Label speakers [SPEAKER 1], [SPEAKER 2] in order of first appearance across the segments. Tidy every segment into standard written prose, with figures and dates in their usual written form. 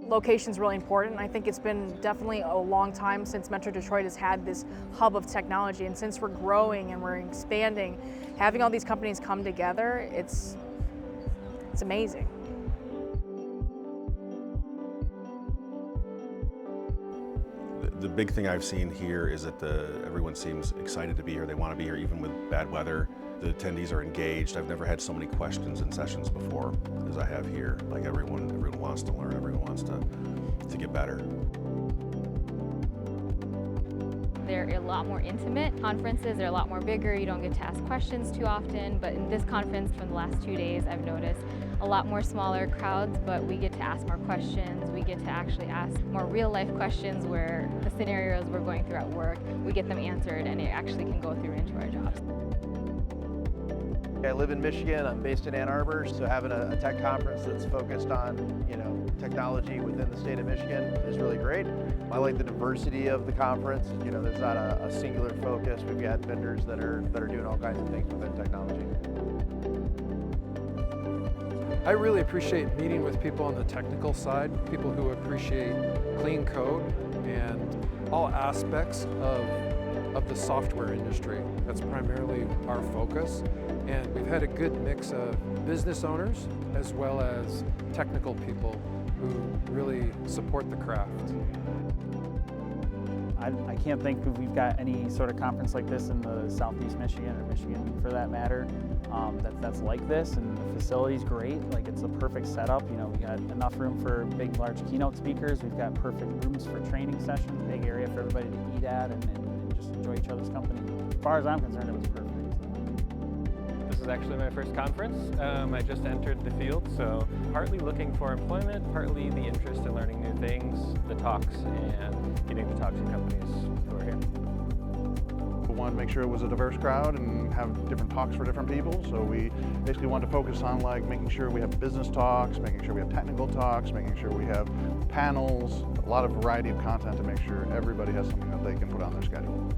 [SPEAKER 1] location's really important. I think it's been definitely a long time since Metro Detroit has had this hub of technology, and since we're growing and we're expanding, having all these companies come together, it's amazing.
[SPEAKER 2] The big thing I've seen here is that everyone seems excited to be here. They want to be here even with bad weather. The attendees are engaged. I've never had so many questions in sessions before as I have here. Like everyone wants to learn, everyone wants to get better.
[SPEAKER 3] They're a lot more intimate conferences. They're a lot more bigger. You don't get to ask questions too often. But in this conference, from the last 2 days, I've noticed a lot more smaller crowds, but we get to ask more questions. We get to actually ask more real-life questions where the scenarios we're going through at work, we get them answered, and it actually can go through into our jobs.
[SPEAKER 4] I live in Michigan. I'm based in Ann Arbor, so having a tech conference that's focused on, technology within the state of Michigan is really great. I like the diversity of the conference. There's not a singular focus. We've got vendors that are doing all kinds of things within technology.
[SPEAKER 5] I really appreciate meeting with people on the technical side, people who appreciate clean code and all aspects of the software industry. That's primarily our focus. And we've had a good mix of business owners as well as technical people who really support the craft.
[SPEAKER 6] I can't think we've got any sort of conference like this in the Southeast Michigan, or Michigan for that matter, that's like this, and the facility's great. Like, it's a perfect setup. We got enough room for big, large keynote speakers. We've got perfect rooms for training sessions, big area for everybody to eat at and just enjoy each other's company. As far as I'm concerned, it was perfect.
[SPEAKER 7] This is actually my first conference. I just entered the field, so partly looking for employment, partly the interest in learning new things, the talks, and getting to talk to companies who are here.
[SPEAKER 8] We wanted to make sure it was a diverse crowd and have different talks for different people, so we basically wanted to focus on making sure we have business talks, making sure we have technical talks, making sure we have panels, a lot of variety of content to make sure everybody has something that they can put on their schedule.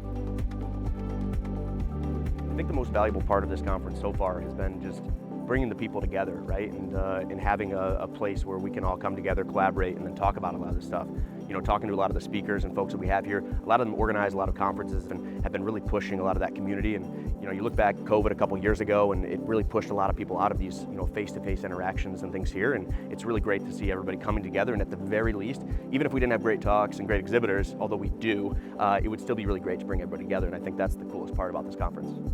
[SPEAKER 9] I think the most valuable part of this conference so far has been just bringing the people together, right? And having a place where we can all come together, collaborate, and then talk about a lot of this stuff. Talking to a lot of the speakers and folks that we have here, a lot of them organize a lot of conferences and have been really pushing a lot of that community. And you look back COVID a couple years ago, and it really pushed a lot of people out of these face-to-face interactions and things here. And it's really great to see everybody coming together. And at the very least, even if we didn't have great talks and great exhibitors, although we do, it would still be really great to bring everybody together. And I think that's the coolest part about this conference.